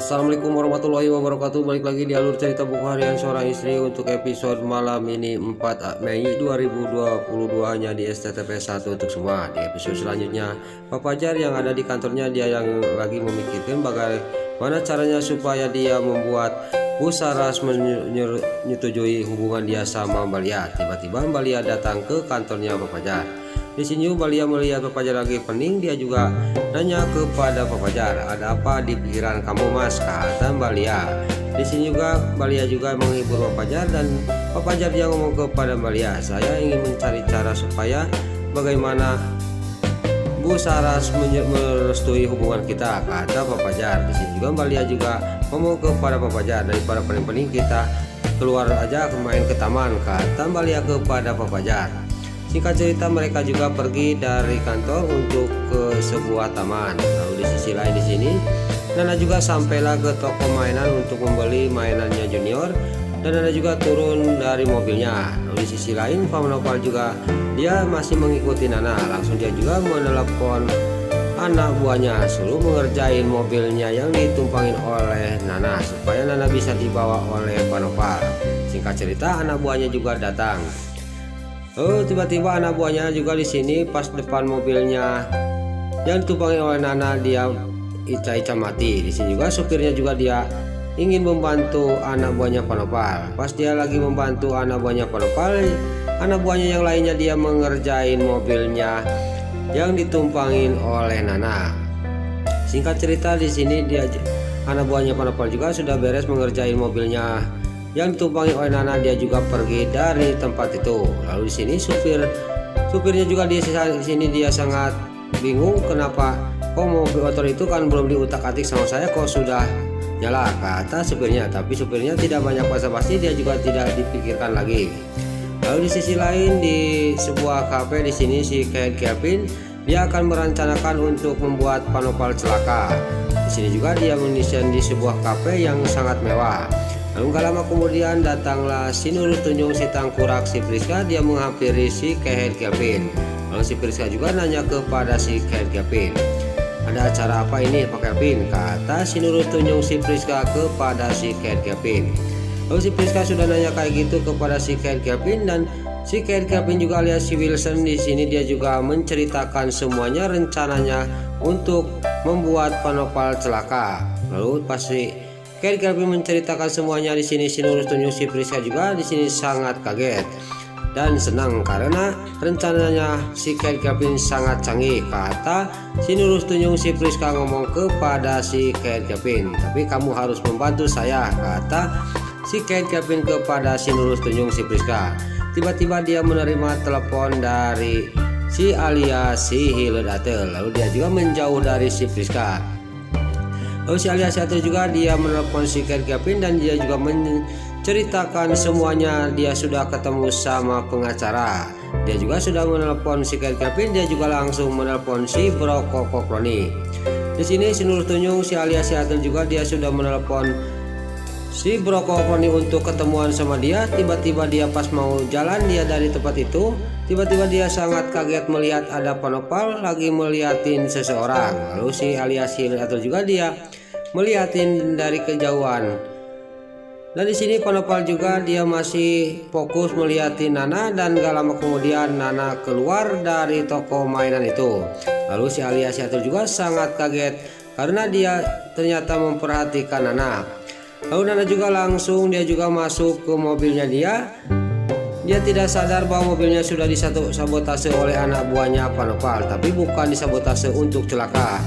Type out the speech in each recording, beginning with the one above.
Assalamualaikum warahmatullahi wabarakatuh. Balik lagi di alur cerita buku harian seorang istri untuk episode malam ini 4 Mei 2022 hanya di STTP 1 untuk semua. Di episode selanjutnya Pak Fajar yang ada di kantornya, dia yang lagi memikirkan bagaimana caranya supaya dia membuat Bu Saras menyetujui hubungan dia sama Mbak Lia. Tiba-tiba Mbak Lia datang ke kantornya Pak Fajar. Di sini Mbak Lia melihat Pak Fajar lagi pening, dia juga nanya kepada Pak Fajar, "Ada apa di pikiran kamu, Mas?" kata Mbak Lia. Di sini juga Mbak Lia juga menghibur Pak Fajar, dan Pak Fajar dia ngomong kepada Mbak Lia, "Saya ingin mencari cara supaya bagaimana Bu Saras merestui hubungan kita," kata Pak Fajar. Di sini juga Mbak Lia juga ngomong kepada Pak Fajar, "Daripada pening-pening kita keluar aja main ke taman," kata Mbak Lia kepada Pak Fajar. Singkat cerita, mereka juga pergi dari kantor untuk ke sebuah taman. Lalu di sisi lain di sini, Nana juga sampailah ke toko mainan untuk membeli mainannya Junior, dan Nana juga turun dari mobilnya. Lalu di sisi lain, Pak Nopal juga dia masih mengikuti Nana. Langsung dia juga menelepon anak buahnya suruh mengerjain mobilnya yang ditumpangin oleh Nana supaya Nana bisa dibawa oleh Pak Nopal. Singkat cerita, anak buahnya juga datang. Tiba-tiba anak buahnya juga di sini pas depan mobilnya yang ditumpangi oleh Nana, dia ica-ica mati. Di sini juga supirnya juga dia ingin membantu anak buahnya Pak Nopal. Pas dia lagi membantu anak buahnya Pak Nopal, anak buahnya yang lainnya dia mengerjain mobilnya yang ditumpangin oleh Nana. Singkat cerita, di sini dia anak buahnya Pak Nopal juga sudah beres mengerjain mobilnya yang ditumpangi oleh Nana, dia juga pergi dari tempat itu. Lalu di sini supirnya juga di sini dia sangat bingung, kenapa kok mobil motor itu kan belum diutak-atik sama saya kok sudah nyala, kata supirnya. Tapi supirnya tidak banyak basa-basi, dia juga tidak dipikirkan lagi. Lalu di sisi lain di sebuah kafe di sini si Kevin dia akan merencanakan untuk membuat Pak Nopal celaka. Di sini juga dia mendesain di sebuah kafe yang sangat mewah. Lalu gak lama kemudian datanglah si Nurul Tunjung, si Tangkurak, si Priska, dia menghampiri si Kevin. Lalu si Priska juga nanya kepada si Kevin, "Ada acara apa ini Pak Kevin?" kata si Nurul Tunjung, si Priska kepada si Kevin. Lalu si Priska sudah nanya kayak gitu kepada si Kevin, dan si Kevin juga alias si Wilson di sini dia juga menceritakan semuanya rencananya untuk membuat Pak Nopal celaka. Lalu pas si Kevin menceritakan semuanya, di sini si Nurul Tunjung, si Priska juga di sini sangat kaget dan senang karena rencananya si Kevin sangat canggih. Kata si Nurul Tunjung, si Priska ngomong kepada si Kevin, "Tapi kamu harus membantu saya," kata si Kevin kepada si Nurul Tunjung, si Priska. Tiba-tiba dia menerima telepon dari si alias si Hiledatel. Lalu dia juga menjauh dari si Priska. Lalu si alias itu juga dia menelpon si Kevin, dan dia juga menceritakan semuanya, dia sudah ketemu sama pengacara. Dia juga sudah menelpon si Kevin, dia juga langsung menelpon si Bro Kokokroni. Di sini si Nurul Tunjung, si alias itu juga dia sudah menelpon si Bro Kokokroni untuk ketemuan sama dia. Tiba-tiba dia pas mau jalan dia dari tempat itu, tiba-tiba dia sangat kaget melihat ada Pak Nopal lagi meliatin seseorang. Lalu si alias atau juga dia meliatin dari kejauhan. Dan di sini Pak Nopal juga dia masih fokus meliatin Nana, dan gak lama kemudian Nana keluar dari toko mainan itu. Lalu si alias atau juga sangat kaget karena dia ternyata memperhatikan Nana. Lalu Nana juga langsung dia juga masuk ke mobilnya dia. Dia tidak sadar bahwa mobilnya sudah disabotase oleh anak buahnya Pak Nopal, tapi bukan disabotase untuk celaka.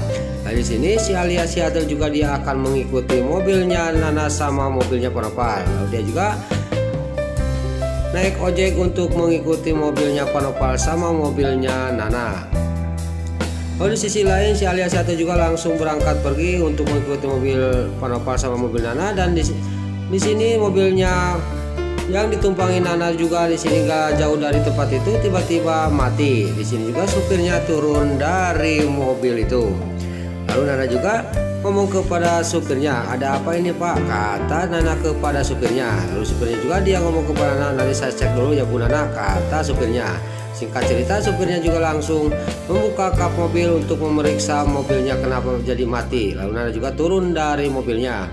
Nah di sini si alias Seattle juga dia akan mengikuti mobilnya Nana sama mobilnya Pak Nopal. Lalu dia juga naik ojek untuk mengikuti mobilnya Pak Nopal sama mobilnya Nana. Lalu di sisi lain si alias Seattle juga langsung berangkat pergi untuk mengikuti mobil Pak Nopal sama mobil Nana, dan di sini mobilnya yang ditumpangi Nana juga di sini gak jauh dari tempat itu tiba-tiba mati. Di sini juga supirnya turun dari mobil itu. Lalu Nana juga ngomong kepada supirnya, "Ada apa ini Pak?" kata Nana kepada supirnya. Lalu supirnya juga dia ngomong kepada Nana, "Nanti saya cek dulu ya Bu Nana," kata supirnya. Singkat cerita, supirnya juga langsung membuka kap mobil untuk memeriksa mobilnya kenapa jadi mati. Lalu Nana juga turun dari mobilnya.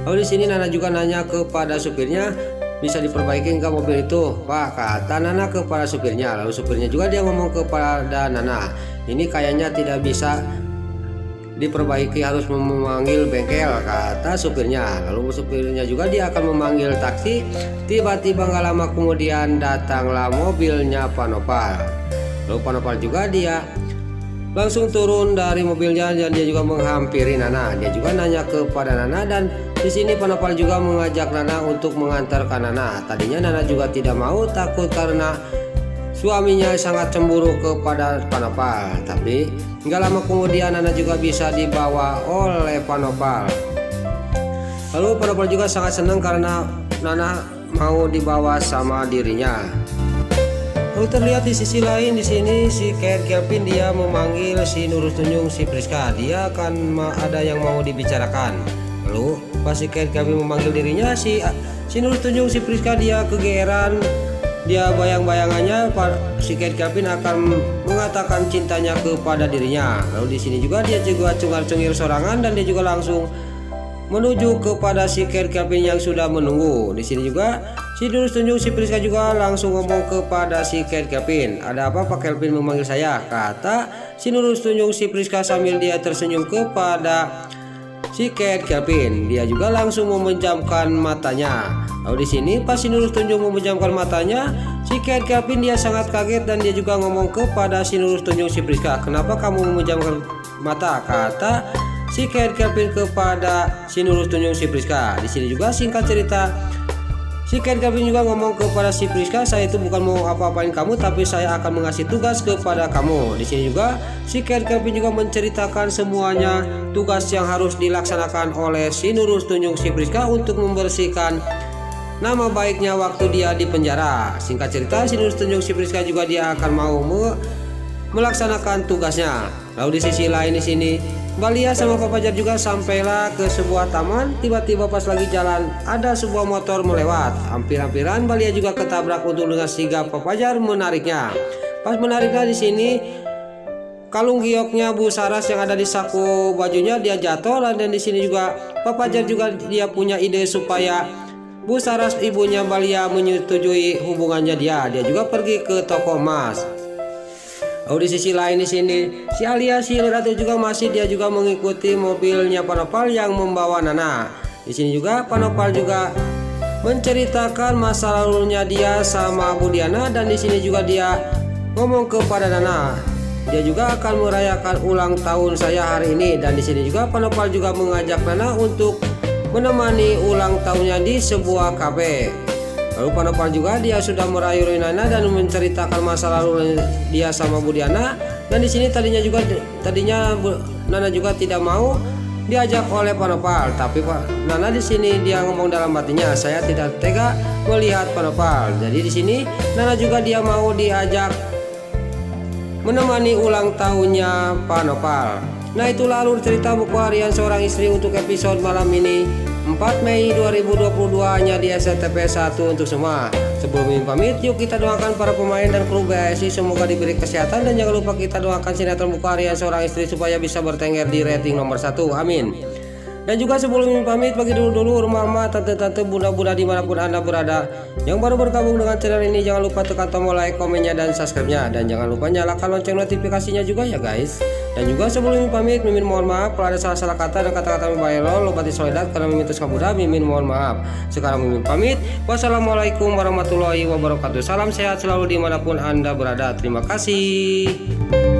Lalu di sini Nana juga nanya kepada supirnya, bisa diperbaiki nggak mobil itu, Pak? Kata Nana kepada supirnya. Lalu supirnya juga dia ngomong kepada Nana, ini kayaknya tidak bisa diperbaiki, harus memanggil bengkel, kata supirnya. Lalu supirnya juga dia akan memanggil taksi. Tiba-tiba nggak lama kemudian datanglah mobilnya Pak Nopal. Lalu Pak Nopal juga dia langsung turun dari mobilnya dan dia juga menghampiri Nana. Dia juga nanya kepada Nana dan di sini Pak Nopal juga mengajak Nana untuk mengantarkan Nana. Tadinya Nana juga tidak mau, takut karena suaminya sangat cemburu kepada Pak Nopal. Tapi nggak lama kemudian Nana juga bisa dibawa oleh Pak Nopal. Lalu Pak Nopal juga sangat senang karena Nana mau dibawa sama dirinya. Lalu terlihat di sisi lain di sini si Kelvin dia memanggil si Nurul Tunjung, si Priska. Dia akan ada yang mau dibicarakan. Lalu pas si Kelvin memanggil dirinya, si Nurul Tunjung, si Priska dia kegeeran. Dia bayang-bayangannya si Kelvin akan mengatakan cintanya kepada dirinya. Lalu di sini juga dia juga cengar-cengir sorangan dan dia juga langsung menuju kepada si Kelvin yang sudah menunggu. Di sini juga si Nurul Tunjung, si Priska juga langsung ngomong kepada si Kelvin, ada apa Pak Kelvin memanggil saya? Kata si Nurul Tunjung, si Priska sambil dia tersenyum kepada si Kelvin. Dia juga langsung memejamkan matanya. Lalu di sini pas si Nurul Tunjung memejamkan matanya, si Kelvin dia sangat kaget dan dia juga ngomong kepada si Nurul Tunjung, si Priska, kenapa kamu memejamkan mata? Kata si Kelvin kepada si Nurul Tunjung, si Priska. Di sini juga singkat cerita, si Kelvin juga ngomong kepada si Priska, saya itu bukan mau apa-apain kamu, tapi saya akan mengasih tugas kepada kamu. Di sini juga si Kelvin juga menceritakan semuanya tugas yang harus dilaksanakan oleh si Nurul Tunjung, si Priska untuk membersihkan nama baiknya waktu dia di penjara. Singkat cerita, si Nurul Tunjung, si Priska juga dia akan mau melaksanakan tugasnya. Lalu di sisi lain di sini Mbak Lia sama Pak Fajar juga sampailah ke sebuah taman. Tiba-tiba pas lagi jalan ada sebuah motor melewat. Hampir-hampiran Mbak Lia juga ketabrak untuk dengan sigap Pak Fajar menariknya. Pas menariknya di sini kalung gioknya Bu Saras yang ada di saku bajunya dia jatuh, dan di sini juga Pak Fajar juga dia punya ide supaya Bu Saras ibunya Mbak Lia menyetujui hubungannya dia juga pergi ke toko emas. Lalu di sisi lain di sini si Alia, si Ratu juga masih dia juga mengikuti mobilnya Pak Nopal yang membawa Nana. Di sini juga Pak Nopal juga menceritakan masa lalunya dia sama Bu Diana, dan di sini juga dia ngomong kepada Nana, dia juga akan merayakan ulang tahun saya hari ini. Dan di sini juga Pak Nopal juga mengajak Nana untuk menemani ulang tahunnya di sebuah kafe. Lalu Pak Nopal juga dia sudah merayu Nana dan menceritakan masa lalu dia sama Bu Diana. Dan di sini tadinya Nana juga tidak mau diajak oleh Pak Nopal, tapi Nana di sini dia ngomong dalam hatinya, saya tidak tega melihat Pak Nopal. Jadi di sini Nana juga dia mau diajak menemani ulang tahunnya Pak Nopal. Nah, itulah alur cerita buku harian seorang istri untuk episode malam ini 4 Mei 2022 hanya di SCTV 1 untuk semua. Sebelum ini pamit, yuk kita doakan para pemain dan kru BSI semoga diberi kesehatan, dan jangan lupa kita doakan sinetron buku harian seorang istri supaya bisa bertengger di rating nomor 1. Amin. Dan juga sebelum ini pamit, bagi dulu rumah-rumah, tante-tante, bunda-bunda dimanapun Anda berada yang baru bergabung dengan channel ini, jangan lupa tekan tombol like, komennya, dan subscribe-nya, dan jangan lupa nyalakan lonceng notifikasinya juga ya guys. Dan juga sebelum ini pamit, Mimin mohon maaf kalau ada salah-salah kata dan kata-kata membayar lo bati soledat karena Mimin terus kabudah. Mimin mohon maaf. Sekarang Mimin pamit. Wassalamualaikum warahmatullahi wabarakatuh. Salam sehat selalu dimanapun Anda berada. Terima kasih.